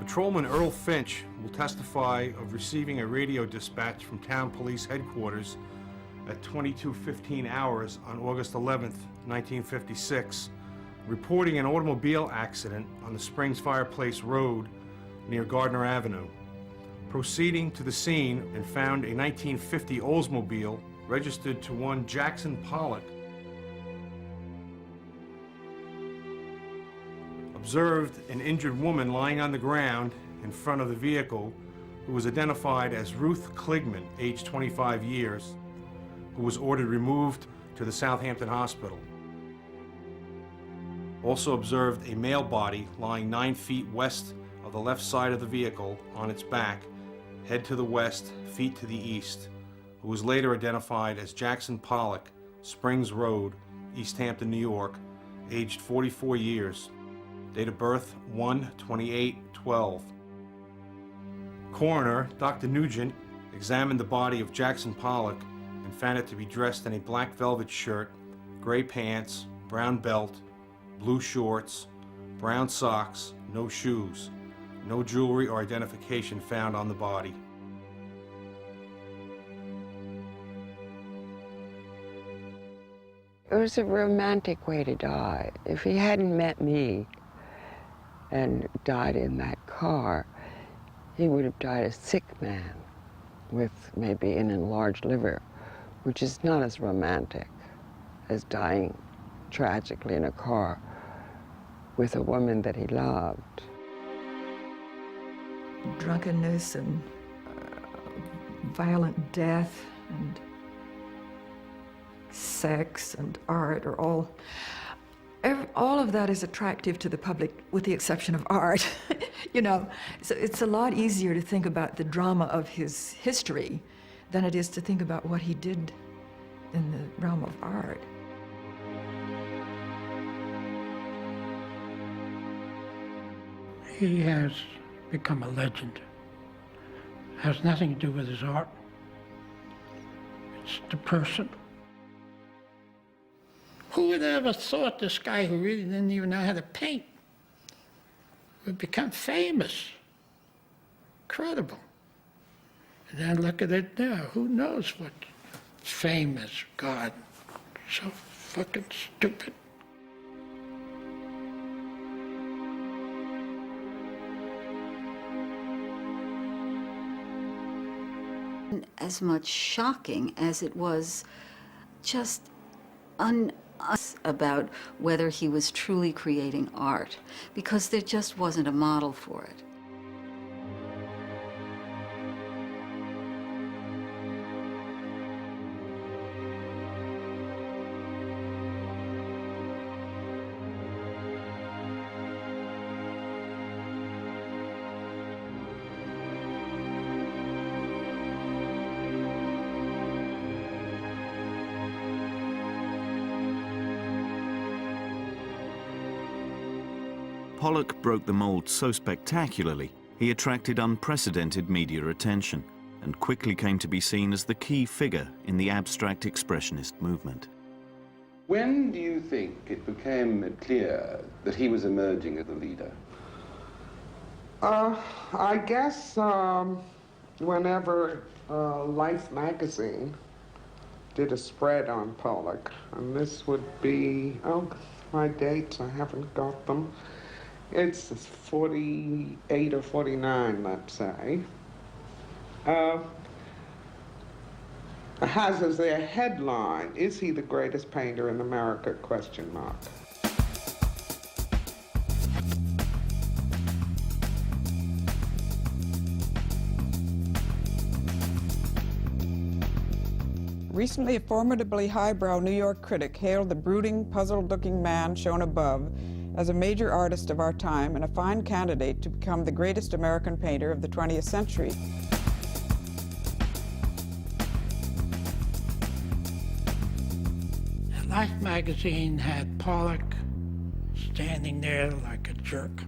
Patrolman Earl Finch will testify of receiving a radio dispatch from town police headquarters at 22:15 hours on August 11th, 1956, reporting an automobile accident on the Springs Fireplace Road near Gardner Avenue. Proceeding to the scene and found a 1950 Oldsmobile registered to one Jackson Pollock. Observed an injured woman lying on the ground in front of the vehicle who was identified as Ruth Kligman, age 25 years, who was ordered removed to the Southampton Hospital. Also observed a male body lying 9 feet west of the left side of the vehicle on its back, head to the west, feet to the east, who was later identified as Jackson Pollock, Springs Road, East Hampton, New York, aged 44 years. Date of birth 1/28/12. Coroner Dr. Nugent examined the body of Jackson Pollock and found it to be dressed in a black velvet shirt, gray pants, brown belt, blue shorts, brown socks, no shoes. No jewelry or identification found on the body. It was a romantic way to die. If he hadn't met me and died in that car, he would have died a sick man with maybe an enlarged liver, which is not as romantic as dying tragically in a car with a woman that he loved. Drunkenness and violent death and sex and art are all of that is attractive to the public, with the exception of art. You know, so it's a lot easier to think about the drama of his history than it is to think about what he did in the realm of art. He has become a legend. Has nothing to do with his art. It's the person. Who would have ever thought this guy who really didn't even know how to paint would become famous? Incredible. And then look at it now. Who knows what fame is? God, so fucking stupid. As much shocking as it was just about whether he was truly creating art, because there just wasn't a model for it. Pollock broke the mold so spectacularly, he attracted unprecedented media attention and quickly came to be seen as the key figure in the abstract expressionist movement. When do you think it became clear that he was emerging as a leader? I guess whenever Life magazine did a spread on Pollock, and this would be, my dates, I haven't got them. It's 48 or 49, let's say. Has as their headline, "Is he the greatest painter in America?" ? Recently, a formidably highbrow New York critic hailed the brooding, puzzled-looking man shown above as a major artist of our time and a fine candidate to become the greatest American painter of the 20th century. Life magazine had Pollock standing there like a jerk.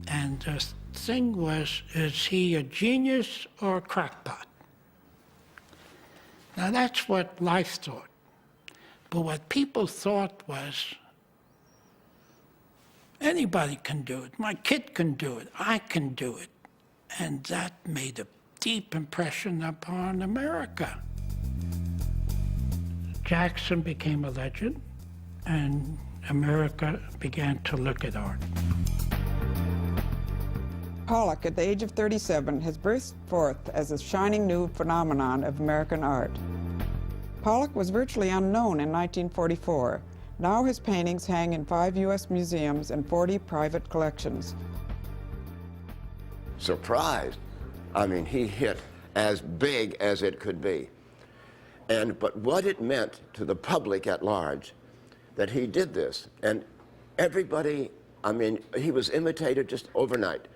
And the thing was, is he a genius or a crackpot? Now that's what Life thought. But what people thought was, any Anybody can do it. My kid can do it. I can do it. And that made a deep impression upon America. Jackson became a legend, and America began to look at art. Pollock, at the age of 37, has burst forth as a shining new phenomenon of American art. Pollock was virtually unknown in 1944. Now his paintings hang in 5 U.S. museums and 40 private collections. Surprised. I mean, he hit as big as it could be. But what it meant to the public at large, that he did this, and everybody, I mean, he was imitated just overnight,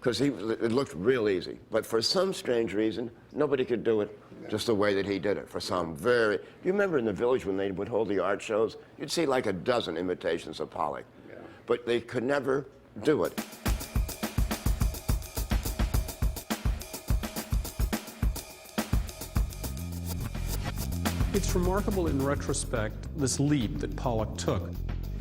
because it looked real easy. But for some strange reason, nobody could do it just the way that he did it. For some very, you remember in the village when they would hold the art shows, you'd see like a dozen imitations of Pollock, but they could never do it. It's remarkable in retrospect, this leap that Pollock took.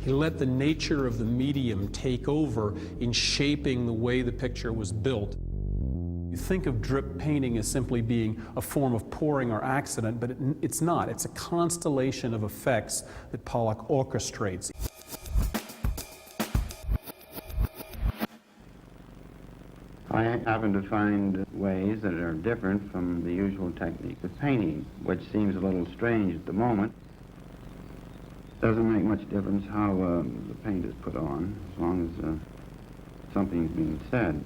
He let the nature of the medium take over in shaping the way the picture was built. You think of drip painting as simply being a form of pouring or accident, but it's not. It's a constellation of effects that Pollock orchestrates. I happen to find ways that are different from the usual technique of painting, which seems a little strange at the moment. Doesn't make much difference how the paint is put on, as long as something's being said.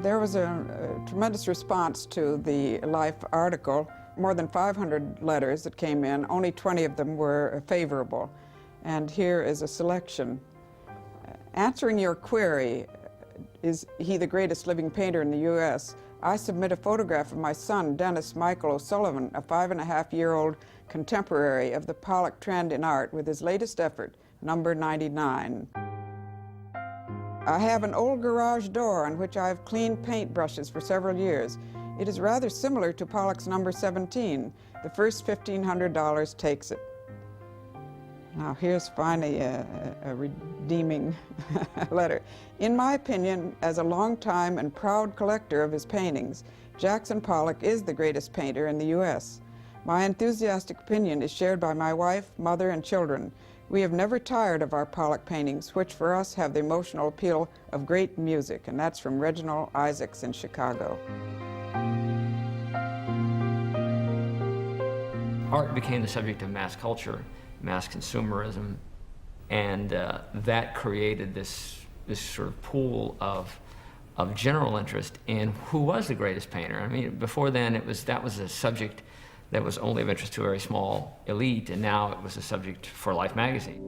There was a tremendous response to the Life article. More than 500 letters that came in, only 20 of them were favorable. And here is a selection. Answering your query, is he the greatest living painter in the U.S., I submit a photograph of my son, Dennis Michael O'Sullivan, a 5.5-year-old contemporary of the Pollock trend in art with his latest effort, number 99. I have an old garage door on which I have cleaned paint brushes for several years. It is rather similar to Pollock's number 17. The first $1,500 takes it. Now here's finally a redeeming letter. In my opinion, as a long-time and proud collector of his paintings, Jackson Pollock is the greatest painter in the U.S. My enthusiastic opinion is shared by my wife, mother, and children. We have never tired of our Pollock paintings, which for us have the emotional appeal of great music, and that's from Reginald Isaacs in Chicago. Art became the subject of mass culture, mass consumerism, and that created this sort of pool of general interest in who was the greatest painter. I mean, before then, that was a subject that was only of interest to a very small elite, and now it was a subject for Life magazine.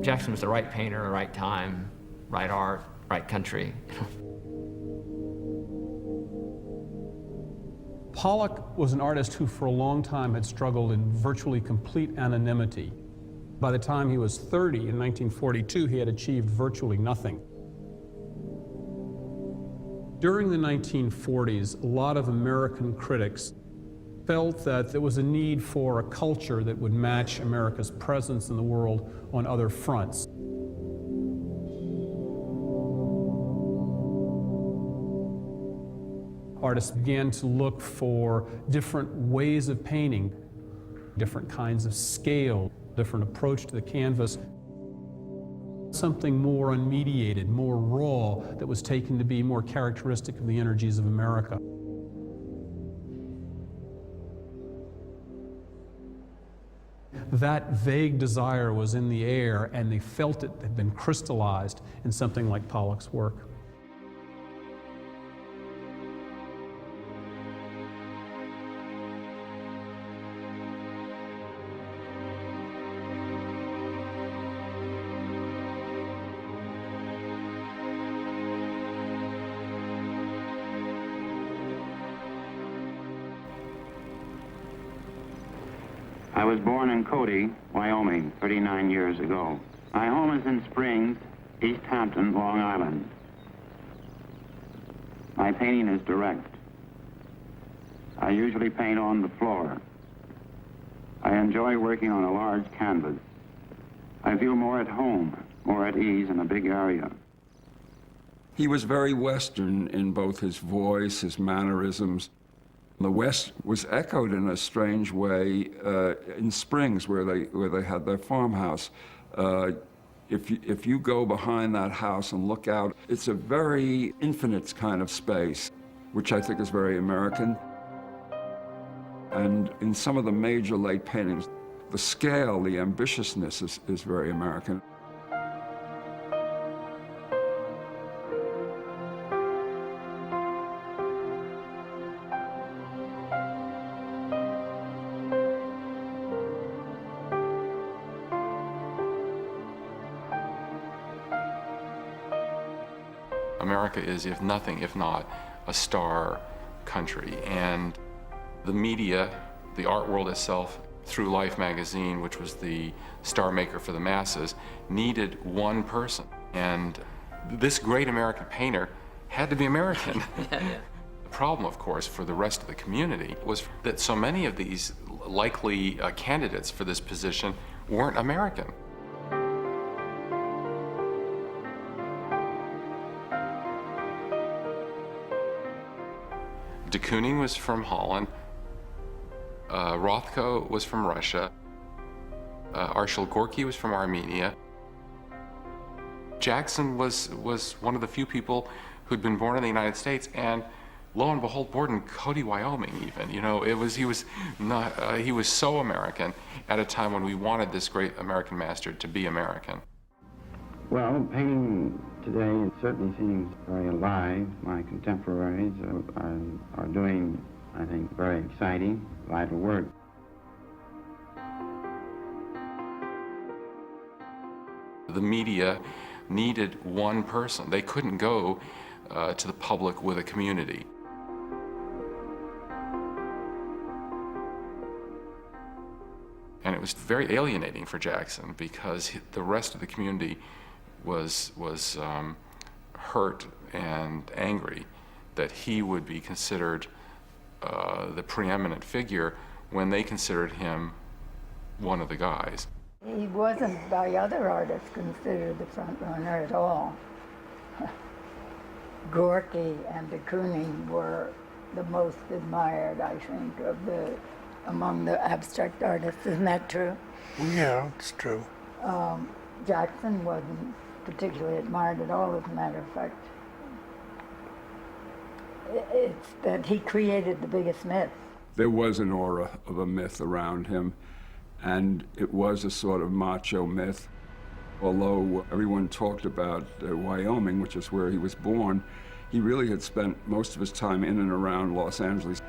Jackson was the right painter, the right time, right art, right country. Pollock was an artist who for a long time had struggled in virtually complete anonymity. By the time he was 30 in 1942, he had achieved virtually nothing. During the 1940s, a lot of American critics felt that there was a need for a culture that would match America's presence in the world on other fronts. Artists began to look for different ways of painting, different kinds of scale, different approach to the canvas. Something more unmediated, more raw, that was taken to be more characteristic of the energies of America. That vague desire was in the air, and they felt it had been crystallized in something like Pollock's work. I was born in Cody, Wyoming, 39 years ago. My home is in Springs, East Hampton, Long Island. My painting is direct. I usually paint on the floor. I enjoy working on a large canvas. I feel more at home, more at ease in a big area. He was very Western in both his voice, his mannerisms. The West was echoed in a strange way in Springs, where they had their farmhouse. If you go behind that house and look out, it's a very infinite kind of space, which I think is very American. And in some of the major late paintings, the scale, the ambitiousness is very American. America is, if not, a star country. And the media, the art world itself, through Life magazine, which was the star maker for the masses, needed one person. And this great American painter had to be American. The problem, of course, for the rest of the community was that so many of these likely candidates for this position weren't American. De Kooning was from Holland. Rothko was from Russia. Arshil Gorky was from Armenia. Jackson was one of the few people who'd been born in the United States, and lo and behold, born in Cody, Wyoming. Even, you know, he was so American at a time when we wanted this great American master to be American. Well, painting today certainly seems very alive. My contemporaries are doing, I think, very exciting, vital work. The media needed one person. They couldn't go to the public with a community. And it was very alienating for Jackson because the rest of the community was hurt and angry that he would be considered the preeminent figure when they considered him one of the guys. He wasn't, by other artists, considered the front runner at all. Gorky and de Kooning were the most admired, I think, among the abstract artists. Isn't that true? Yeah, it's true. Jackson wasn't particularly admired at all, as a matter of fact. It's that he created the biggest myth. There was an aura of a myth around him, and it was a sort of macho myth. Although everyone talked about Wyoming, which is where he was born, he really had spent most of his time in and around Los Angeles.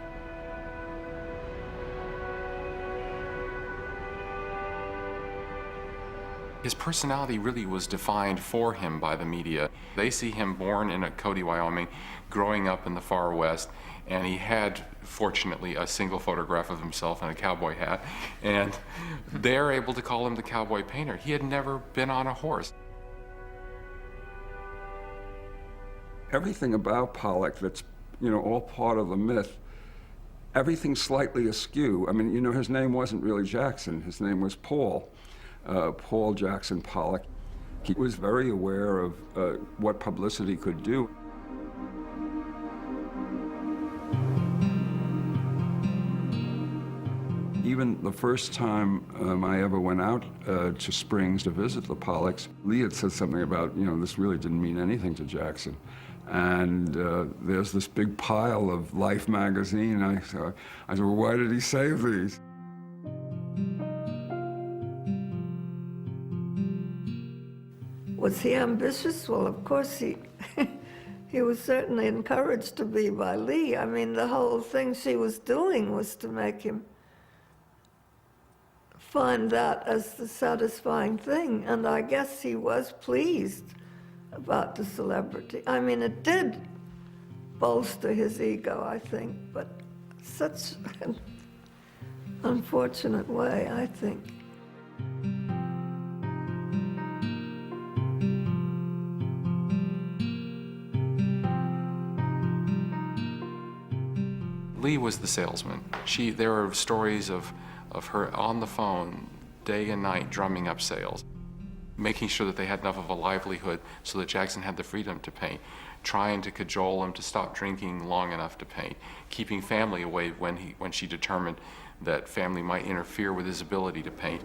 His personality really was defined for him by the media. They see him born in Cody, Wyoming, growing up in the far west, and he had, fortunately, a single photograph of himself in a cowboy hat, and they're able to call him the cowboy painter. He had never been on a horse. Everything about Pollock that's, all part of the myth, everything's slightly askew. I mean, his name wasn't really Jackson. His name was Paul. Paul Jackson Pollock. He was very aware of what publicity could do. Even the first time I ever went out to Springs to visit the Pollocks, Lee had said something about, this really didn't mean anything to Jackson. And there's this big pile of Life magazine. I said, well, why did he save these? Was he ambitious? Well, of course he was certainly encouraged to be by Lee. I mean, the whole thing she was doing was to make him find that as the satisfying thing. And I guess he was pleased about the celebrity. I mean, it did bolster his ego, I think, but such an unfortunate way, I think. Lee was the salesman. There are stories of her on the phone day and night drumming up sales, making sure that they had enough of a livelihood so that Jackson had the freedom to paint, trying to cajole him to stop drinking long enough to paint, keeping family away when she determined that family might interfere with his ability to paint.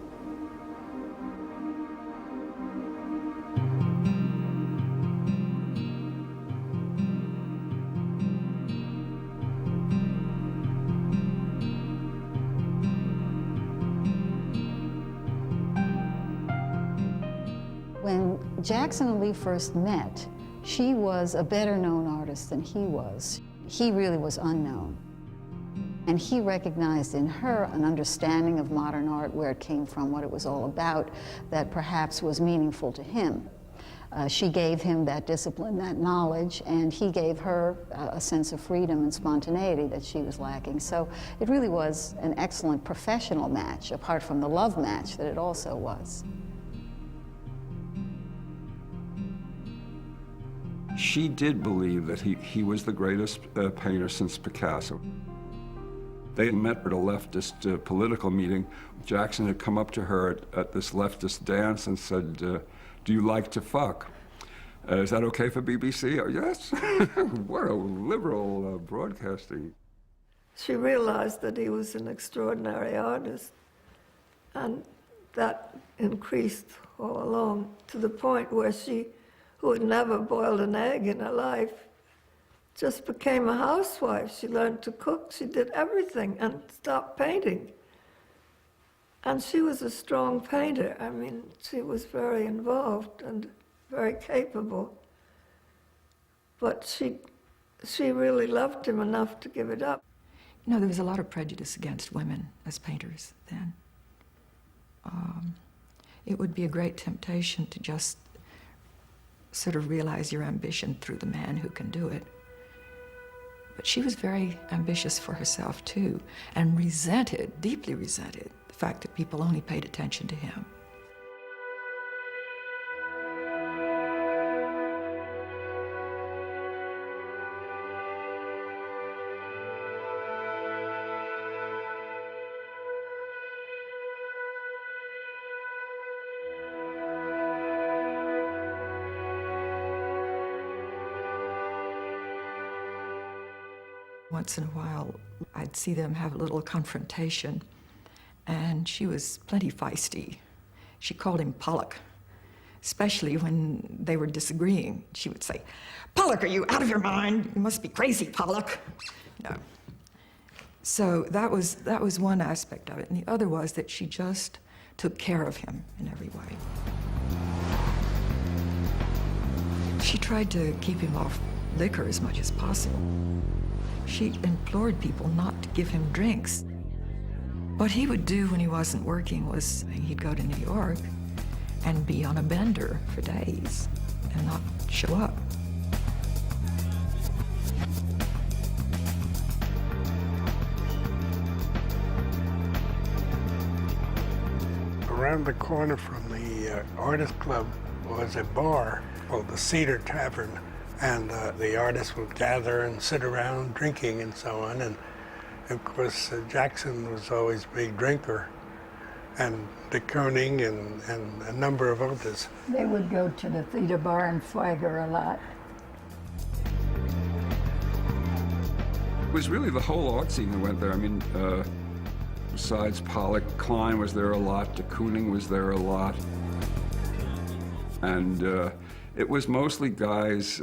When Jackson and Lee first met, she was a better known artist than he was. He really was unknown. And he recognized in her an understanding of modern art, where it came from, what it was all about, that perhaps was meaningful to him. She gave him that discipline, that knowledge, and he gave her a sense of freedom and spontaneity that she was lacking. So it really was an excellent professional match, apart from the love match that it also was. She did believe that he was the greatest painter since Picasso. They met at a leftist political meeting. Jackson had come up to her at this leftist dance and said, do you like to fuck? Is that okay for BBC? Oh, yes. What a liberal broadcasting. She realized that he was an extraordinary artist, and that increased all along to the point where she, who had never boiled an egg in her life, just became a housewife. She learned to cook, she did everything, and stopped painting. And she was a strong painter. I mean, she was very involved and very capable. But she really loved him enough to give it up. You know, there was a lot of prejudice against women as painters then. It would be a great temptation to just sort of realize your ambition through the man who can do it. But she was very ambitious for herself, too, and resented, deeply resented, the fact that people only paid attention to him. Once in a while, I'd see them have a little confrontation, and she was plenty feisty. She called him Pollock, especially when they were disagreeing. She would say, "Pollock, are you out of your mind? You must be crazy, Pollock." No. So that was one aspect of it, and the other was that she just took care of him in every way. She tried to keep him off liquor as much as possible. She implored people not to give him drinks. What he would do when he wasn't working was he'd go to New York and be on a bender for days and not show up. Around the corner from the Artist Club was a bar called the Cedar Tavern. And the artists would gather and sit around drinking and so on. And of course, Jackson was always a big drinker, and de Kooning and a number of others. They would go to the theater bar in Flagler a lot. It was really the whole art scene that went there. I mean, besides Pollock, Klein was there a lot, de Kooning was there a lot. And it was mostly guys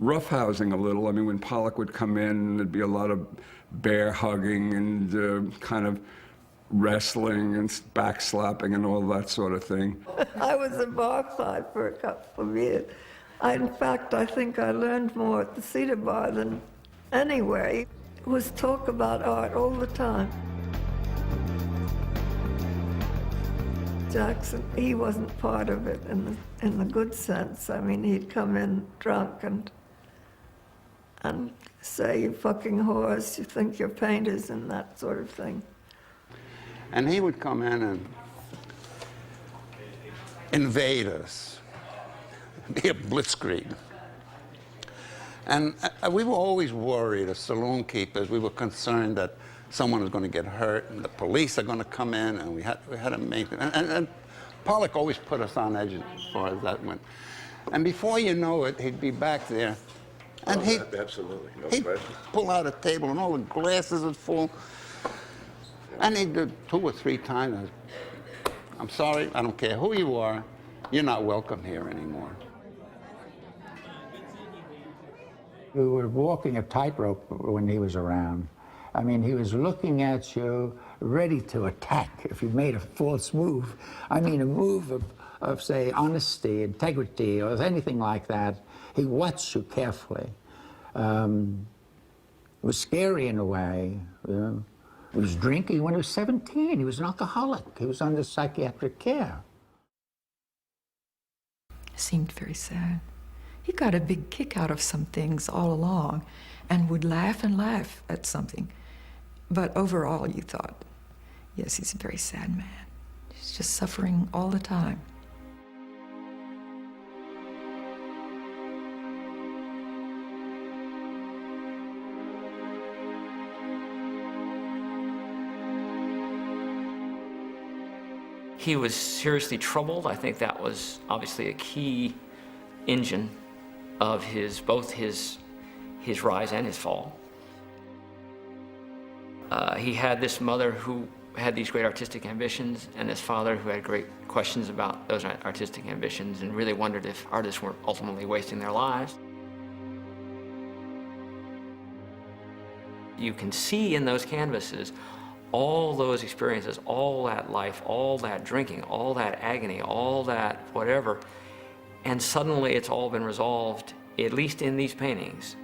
roughhousing a little. I mean, when Pollock would come in, there'd be a lot of bear hugging and kind of wrestling and backslapping and all that sort of thing. I was a barfly for a couple of years. In fact, I think I learned more at the Cedar Bar than anywhere. It was talk about art all the time. Jackson, he wasn't part of it in the good sense. I mean, he'd come in drunk and say, "You fucking whores, you think you're painters," and that sort of thing. And he would come in and invade us, be a blitzkrieg. And we were always worried, as saloon keepers, we were concerned that someone was going to get hurt and the police are going to come in, and we had to make it. And Pollock always put us on edge as far as that went. And before you know it, he'd be back there, and absolutely, no he'd question. pull out a table and all the glasses are full. And he'd do 2 or 3 times, I'm sorry, I don't care who you are, you're not welcome here anymore. We were walking a tightrope when he was around. I mean, he was looking at you, ready to attack if you made a false move. I mean, a move of say, honesty, integrity, or anything like that. He watched you carefully. It was scary in a way. You know? He was drinking when he was 17. He was an alcoholic. He was under psychiatric care. Seemed very sad. He got a big kick out of some things all along and would laugh and laugh at something. But overall, you thought, yes, he's a very sad man. He's just suffering all the time. He was seriously troubled. I think that was obviously a key engine of both his rise and his fall. He had this mother who had these great artistic ambitions, and this father who had great questions about those artistic ambitions and really wondered if artists weren't ultimately wasting their lives. You can see in those canvases all those experiences, all that life, all that drinking, all that agony, all that whatever, and suddenly it's all been resolved, at least in these paintings.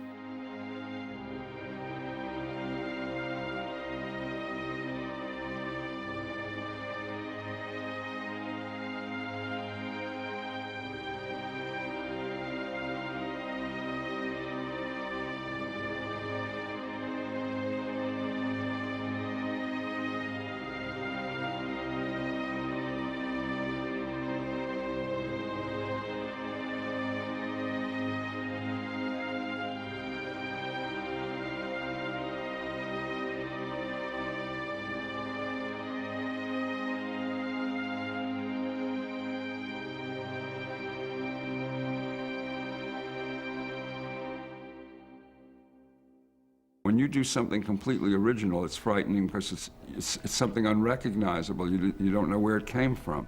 When you do something completely original, it's frightening because it's something unrecognizable. You don't know where it came from.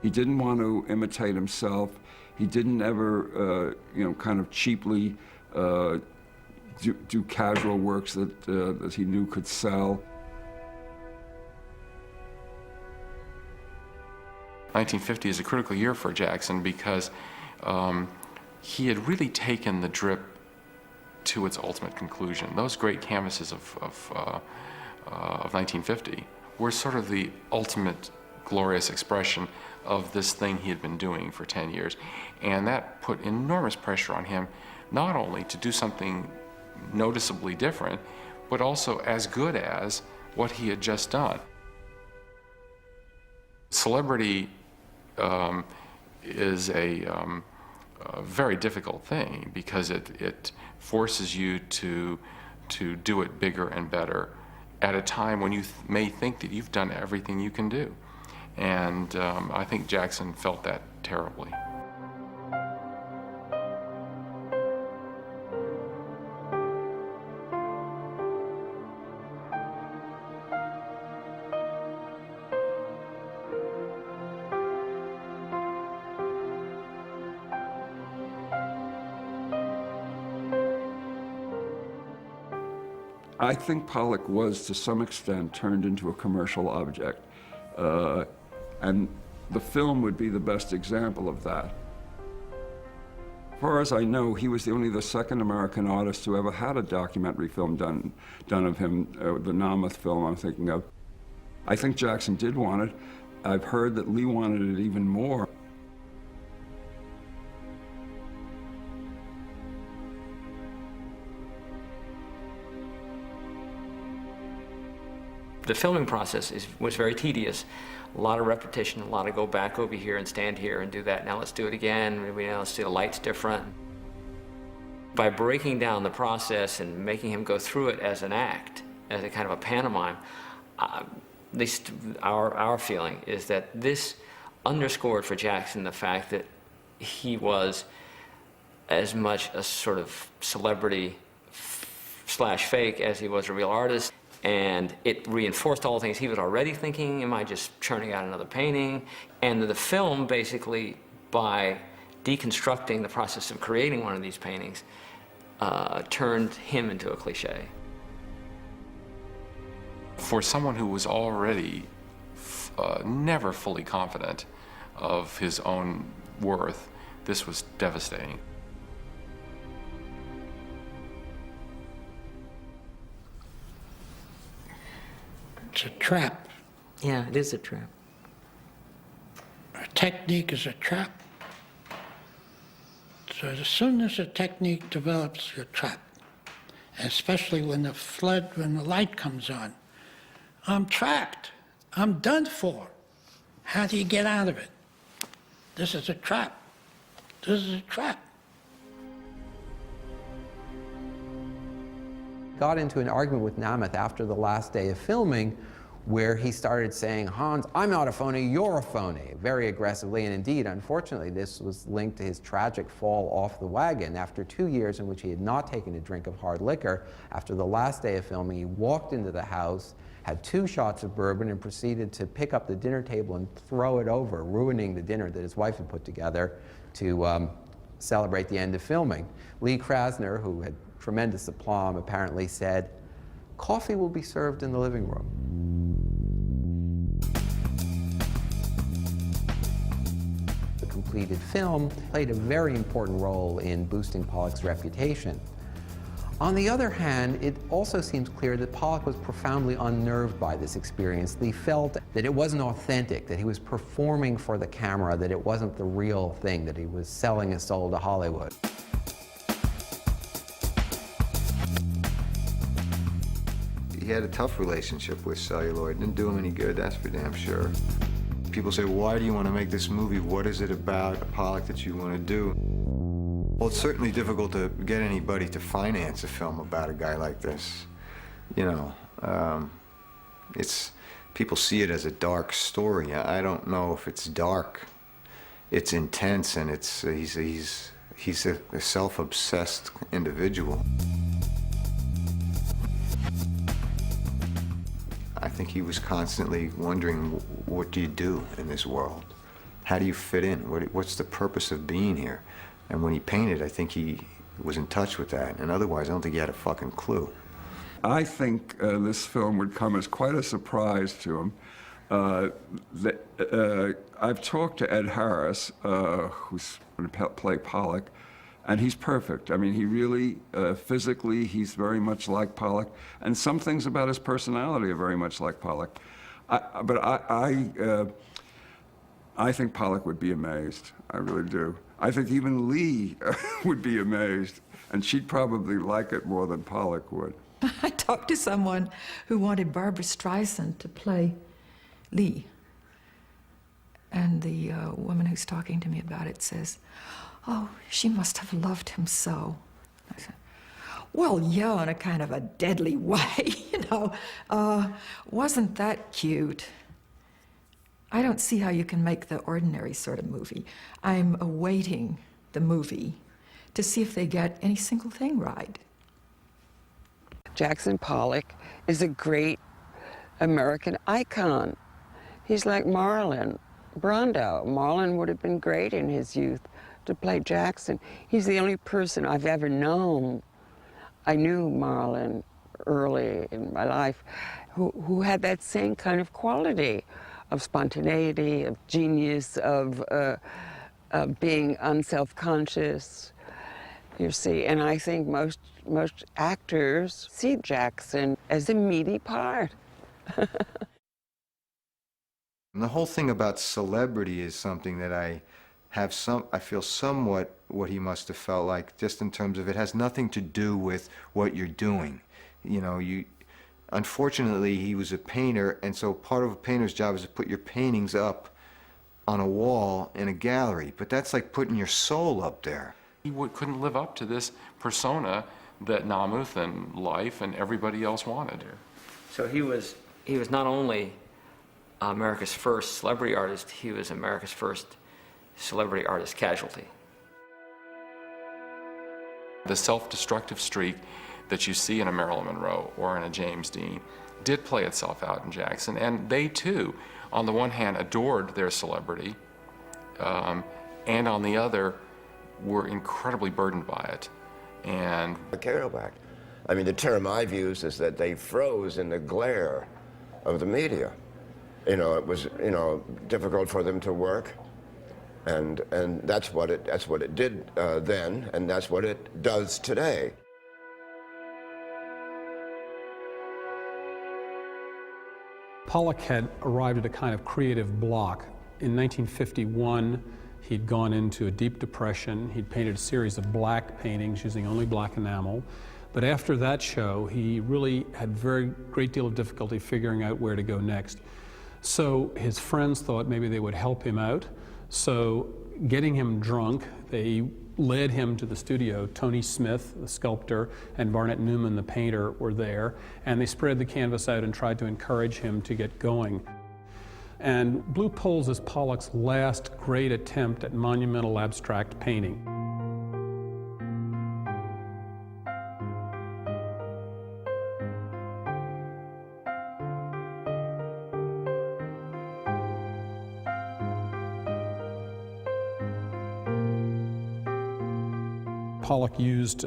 He didn't want to imitate himself. He didn't ever, kind of cheaply do casual works that he knew could sell. 1950 is a critical year for Jackson because he had really taken the drip to its ultimate conclusion. Those great canvases of 1950 were sort of the ultimate glorious expression of this thing he had been doing for 10 years. And that put enormous pressure on him, not only to do something noticeably different, but also as good as what he had just done. Celebrity is a very difficult thing because it forces you to do it bigger and better at a time when you may think that you've done everything you can do. And I think Jackson felt that terribly. I think Pollock was, to some extent, turned into a commercial object. And the film would be the best example of that. As far as I know, he was only the second American artist who ever had a documentary film done of him, the Namath film I'm thinking of. I think Jackson did want it. I've heard that Lee wanted it even more. The filming process was very tedious. A lot of repetition, a lot of go back over here and stand here and do that. Now let's do it again. Now let's see the lights different. By breaking down the process and making him go through it as an act, as a kind of a pantomime, at least our feeling is that this underscored for Jackson the fact that he was as much a sort of celebrity slash fake as he was a real artist. And it reinforced all the things he was already thinking. Am I just churning out another painting? And the film, basically, by deconstructing the process of creating one of these paintings, turned him into a cliche. For someone who was already never fully confident of his own worth, this was devastating. It's a trap. Yeah, it is a trap. A technique is a trap. So as soon as a technique develops, you're trapped. Especially when the light comes on. I'm trapped. I'm done for. How do you get out of it? This is a trap. This is a trap. Got into an argument with Namath after the last day of filming where he started saying, Hans, I'm not a phony, you're a phony, very aggressively. And indeed, unfortunately, this was linked to his tragic fall off the wagon. After 2 years in which he had not taken a drink of hard liquor, after the last day of filming, he walked into the house, had 2 shots of bourbon, and proceeded to pick up the dinner table and throw it over, ruining the dinner that his wife had put together to celebrate the end of filming. Lee Krasner, who had tremendous aplomb, apparently said, coffee will be served in the living room. The completed film played a very important role in boosting Pollock's reputation. On the other hand, it also seems clear that Pollock was profoundly unnerved by this experience. He felt that it wasn't authentic, that he was performing for the camera, that it wasn't the real thing, that he was selling his soul to Hollywood. He had a tough relationship with celluloid. Didn't do him any good, that's for damn sure. People say, why do you want to make this movie? What is it about Pollock that you want to do? Well, it's certainly difficult to get anybody to finance a film about a guy like this. You know, people see it as a dark story. I don't know if it's dark. It's intense, and he's a self-obsessed individual. I think he was constantly wondering, what do you do in this world? How do you fit in? What's the purpose of being here? And when he painted, I think he was in touch with that. And otherwise, I don't think he had a fucking clue. I think this film would come as quite a surprise to him. I've talked to Ed Harris, who's going to play Pollock, and he's perfect. I mean, he really, physically, he's very much like Pollock, and some things about his personality are very much like Pollock. But I think Pollock would be amazed. I really do. I think even Lee would be amazed, and she'd probably like it more than Pollock would. I talked to someone who wanted Barbra Streisand to play Lee. And the woman who's talking to me about it says, oh, she must have loved him so. I said, well, yeah, in a kind of a deadly way, you know. Wasn't that cute? I don't see how you can make the ordinary sort of movie. I'm awaiting the movie to see if they get any single thing right. Jackson Pollock is a great American icon. He's like Marlon Brando. Marlon would have been great in his youth to play Jackson. He's the only person I've ever known. I knew Marlon early in my life who had that same kind of quality of spontaneity, of genius, of being unself-conscious, you see. And I think most actors see Jackson as a meaty part. And the whole thing about celebrity is something that I feel somewhat what he must have felt like, just in terms of it has nothing to do with what you're doing. You know, unfortunately, he was a painter, and so part of a painter's job is to put your paintings up on a wall in a gallery, but that's like putting your soul up there. He couldn't live up to this persona that Namuth and Life and everybody else wanted. So he was not only America's first celebrity artist, he was America's first celebrity artist casualty. The self-destructive streak that you see in a Marilyn Monroe or in a James Dean did play itself out in Jackson, and they too, on the one hand, adored their celebrity, and on the other, were incredibly burdened by it. And Kerouac. I mean, the term I've used is that they froze in the glare of the media. You know, it was, you know, difficult for them to work, and that's what it did then, and that's what it does today. Pollock had arrived at a kind of creative block. In 1951, he'd gone into a deep depression. He'd painted a series of black paintings using only black enamel. But after that show, he really had a very great deal of difficulty figuring out where to go next. So his friends thought maybe they would help him out. So getting him drunk, they led him to the studio. Tony Smith, the sculptor, and Barnett Newman, the painter, were there. And they spread the canvas out and tried to encourage him to get going. And Blue Poles is Pollock's last great attempt at monumental abstract painting. Pollock used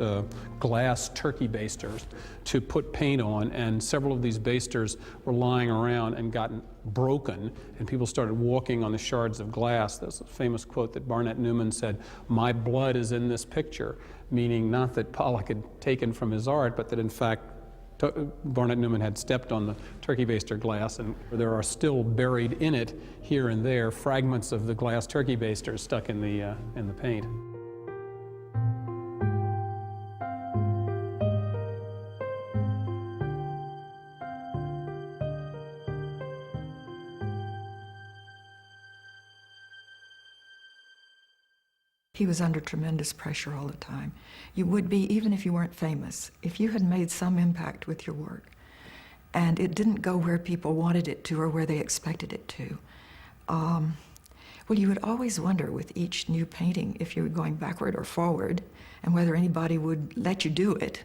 glass turkey basters to put paint on, and several of these basters were lying around and gotten broken, and people started walking on the shards of glass. There's a famous quote that Barnett Newman said, "My blood is in this picture," meaning not that Pollock had taken from his art, but that in fact Barnett Newman had stepped on the turkey baster glass, and there are still buried in it, here and there, fragments of the glass turkey basters stuck in the paint. He was under tremendous pressure all the time. You would be, even if you weren't famous, if you had made some impact with your work, and it didn't go where people wanted it to or where they expected it to. Well, you would always wonder with each new painting if you were going backward or forward, and whether anybody would let you do it,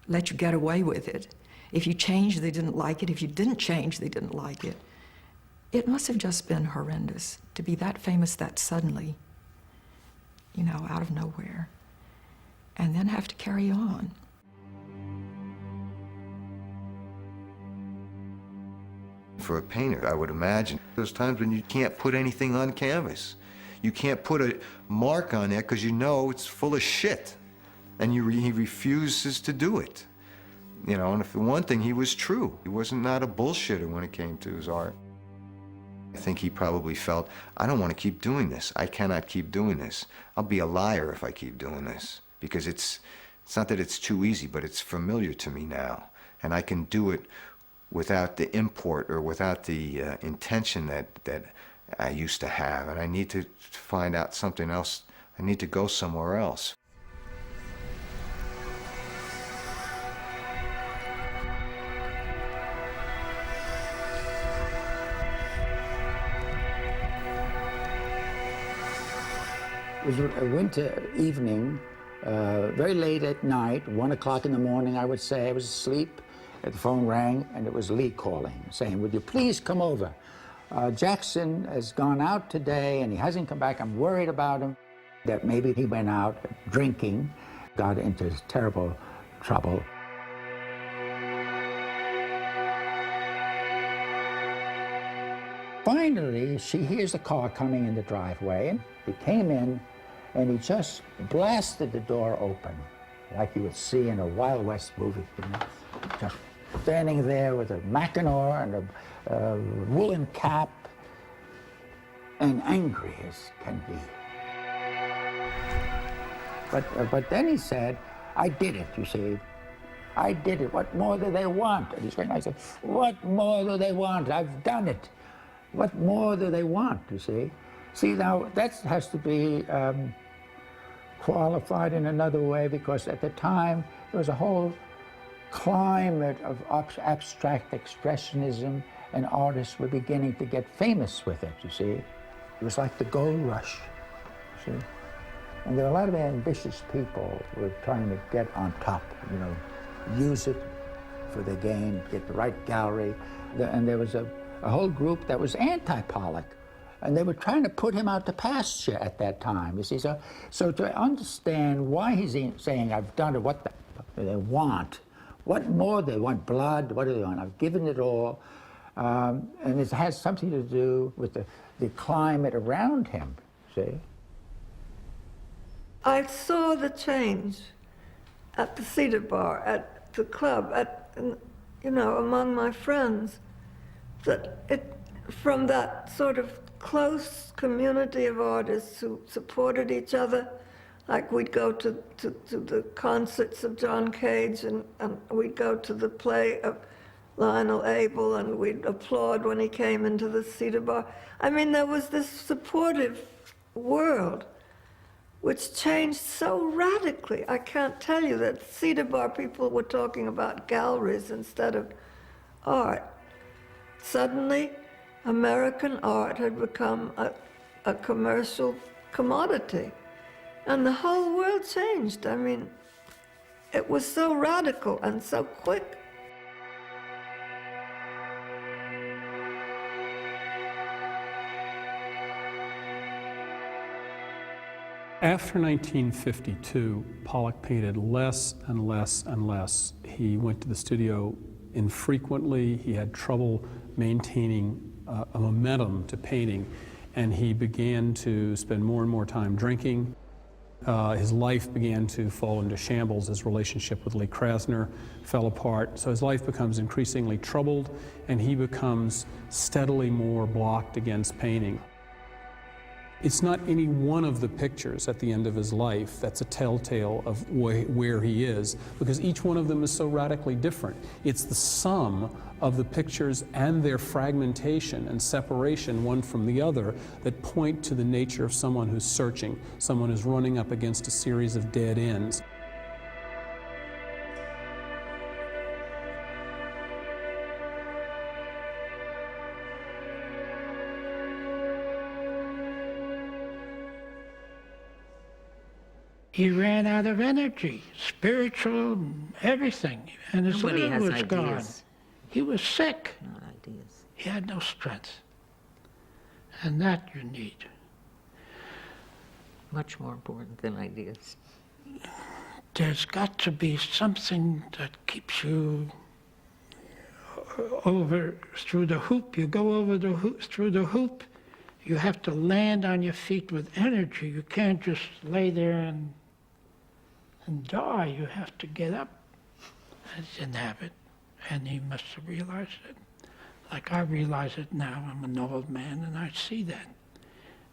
let you get away with it. If you changed, they didn't like it. If you didn't change, they didn't like it. It must have just been horrendous to be that famous that suddenly, you know, out of nowhere, and then have to carry on. For a painter, I would imagine, there's times when you can't put anything on canvas. You can't put a mark on there because you know it's full of shit, and he refuses to do it. You know, and for one thing, he was true. He wasn't not a bullshitter when it came to his art. I think he probably felt, I don't want to keep doing this. I cannot keep doing this. I'll be a liar if I keep doing this, because it's not that it's too easy, but it's familiar to me now, and I can do it without the import or without the intention that I used to have, and I need to find out something else. I need to go somewhere else. It was a winter evening, very late at night, 1 o'clock in the morning, I would say. I was asleep. The phone rang, and it was Lee calling, saying, "Would you please come over? Jackson has gone out today, and he hasn't come back. I'm worried about him." That maybe he went out drinking, got into terrible trouble. Finally, she hears the car coming in the driveway, and he came in, and he just blasted the door open, like you would see in a Wild West movie, you know? Just standing there with a Mackinac and a woolen cap, and angry as can be. But then he said, "I did it, you see. I did it. What more do they want?" And he's very nice. I said, "What more do they want? I've done it. What more do they want, you see?" See, now, that has to be qualified in another way because at the time there was a whole climate of abstract expressionism, and artists were beginning to get famous with it, you see. It was like the gold rush, you see. And there were a lot of ambitious people who were trying to get on top, you know, use it for their gain, get the right gallery. And there was a whole group that was anti-Pollock. And they were trying to put him out to pasture at that time, you see. So to understand why he's saying, I've done it, what they want, what more they want, blood, what do they want? I've given it all. And it has something to do with the climate around him, see? I saw the change at the Cedar Bar, at the club, you know, among my friends, from that sort of close community of artists who supported each other, like we'd go to the concerts of John Cage and we'd go to the play of Lionel Abel and we'd applaud when he came into the Cedar Bar. I mean, there was this supportive world which changed so radically. I can't tell you that Cedar Bar people were talking about galleries instead of art. Suddenly, American art had become a commercial commodity. And the whole world changed. I mean, it was so radical and so quick. After 1952, Pollock painted less and less and less. He went to the studio infrequently. He had trouble maintaining a momentum to painting, and he began to spend more and more time drinking. His life began to fall into shambles. His relationship with Lee Krasner fell apart. So his life becomes increasingly troubled, and he becomes steadily more blocked against painting. It's not any one of the pictures at the end of his life that's a telltale of where he is, because each one of them is so radically different. It's the sum of the pictures and their fragmentation and separation one from the other that point to the nature of someone who's searching, someone who's running up against a series of dead ends. He ran out of energy, spiritual, everything, and his liver was gone. He was sick. No ideas. He had no strength. And that you need. Much more important than ideas. There's got to be something that keeps you over through the hoop. You go over the hoop, through the hoop. You have to land on your feet with energy. You can't just lay there and die. You have to get up and inhabit. And he must have realized it. Like I realize it now. I'm an old man and I see that.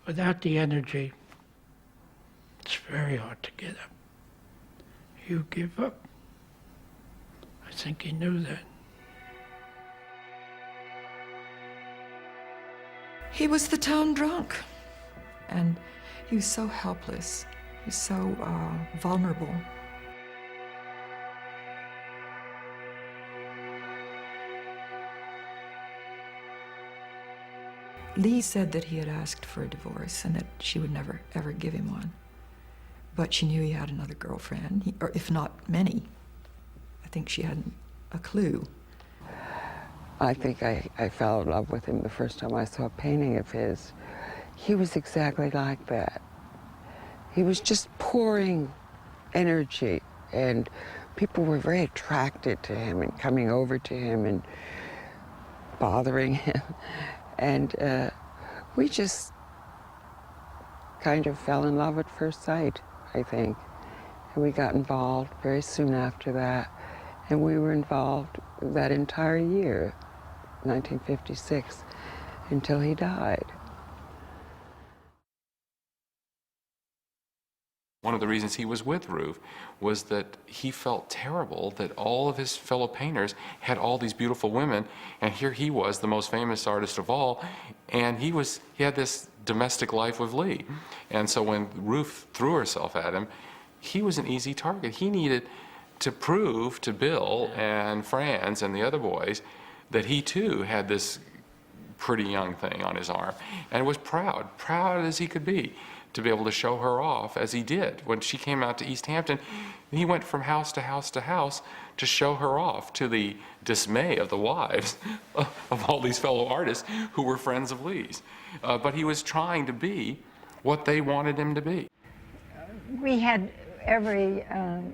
Without the energy, it's very hard to get up. You give up. I think he knew that. He was the town drunk, and he was so helpless. He was so vulnerable. Lee said that he had asked for a divorce and that she would never, ever give him one. But she knew he had another girlfriend, or if not many. I think she hadn't a clue. I think I fell in love with him the first time I saw a painting of his. He was exactly like that. He was just pouring energy, and people were very attracted to him and coming over to him and bothering him. And we just kind of fell in love at first sight, I think. And we got involved very soon after that. And we were involved that entire year, 1956, until he died. One of the reasons he was with Ruth was that he felt terrible that all of his fellow painters had all these beautiful women, and here he was, the most famous artist of all, and he had this domestic life with Lee. And so when Ruth threw herself at him, he was an easy target. He needed to prove to Bill and Franz and the other boys that he too had this pretty young thing on his arm, and was proud as he could be to be able to show her off as he did. When she came out to East Hampton, he went from house to house to house to show her off, to the dismay of the wives of all these fellow artists who were friends of Lee's. But he was trying to be what they wanted him to be. We had every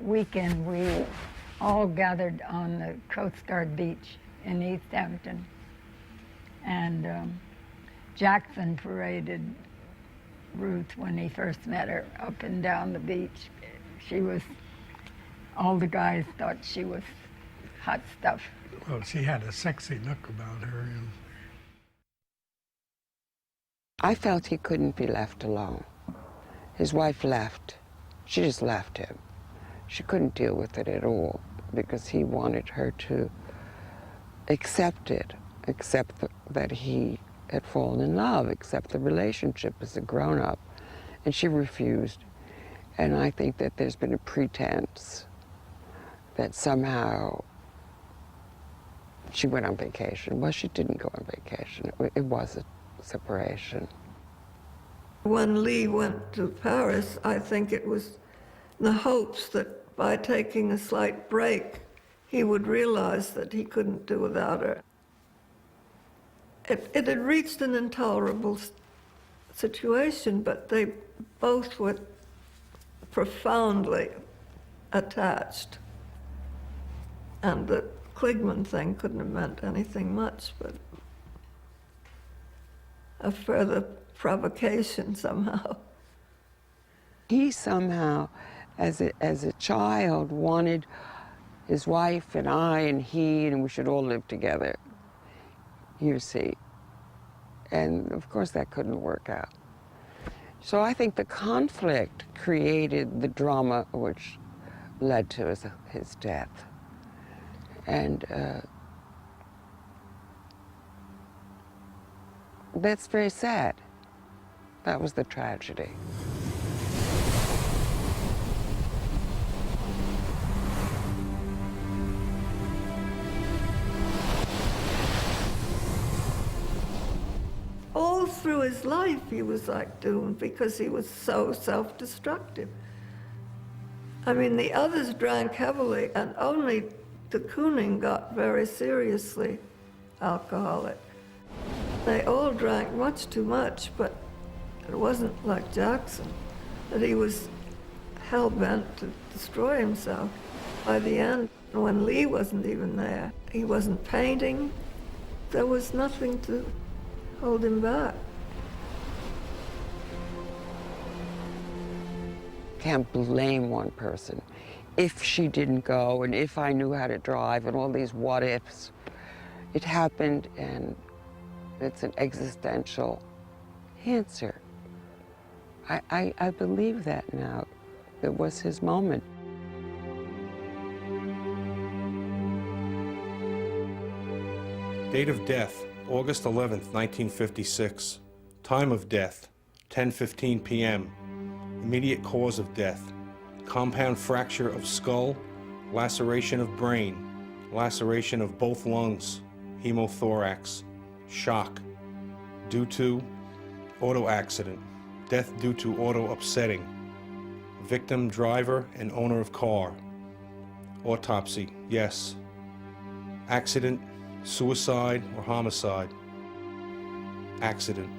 weekend, we all gathered on the Coast Guard beach in East Hampton. And Jackson paraded Ruth when he first met her up and down the beach. All the guys thought she was hot stuff. Well, she had a sexy look about her. I felt he couldn't be left alone. His wife left. She just left him. She couldn't deal with it at all because he wanted her to accept it, accept that he had fallen in love, accept the relationship as a grown-up, and she refused. And I think that there's been a pretense that somehow she went on vacation. Well, she didn't go on vacation. It was a separation. When Lee went to Paris, I think it was in the hopes that by taking a slight break, he would realize that he couldn't do without her. It had reached an intolerable situation, but they both were profoundly attached. And the Kligman thing couldn't have meant anything much, but a further provocation somehow. He somehow, as a child, wanted his wife and I and he, and we should all live together, you see. And of course that couldn't work out. So I think the conflict created the drama which led to his death. And that's very sad. That was the tragedy. All through his life, he was like doomed because he was so self-destructive. I mean, the others drank heavily, and only de Kooning got very seriously alcoholic. They all drank much too much, but it wasn't like Jackson, that he was hell-bent to destroy himself. By the end, when Lee wasn't even there, he wasn't painting, there was nothing to hold him back. Can't blame one person. If she didn't go, and if I knew how to drive, and all these what ifs, it happened, and it's an existential answer. I believe that now. It was his moment. Date of death, August 11th, 1956. Time of death, 10:15 p.m. Immediate cause of death, compound fracture of skull, laceration of brain, laceration of both lungs, hemothorax, shock, due to auto accident, death due to auto upsetting, victim driver and owner of car, autopsy, yes, accident, suicide or homicide, accident.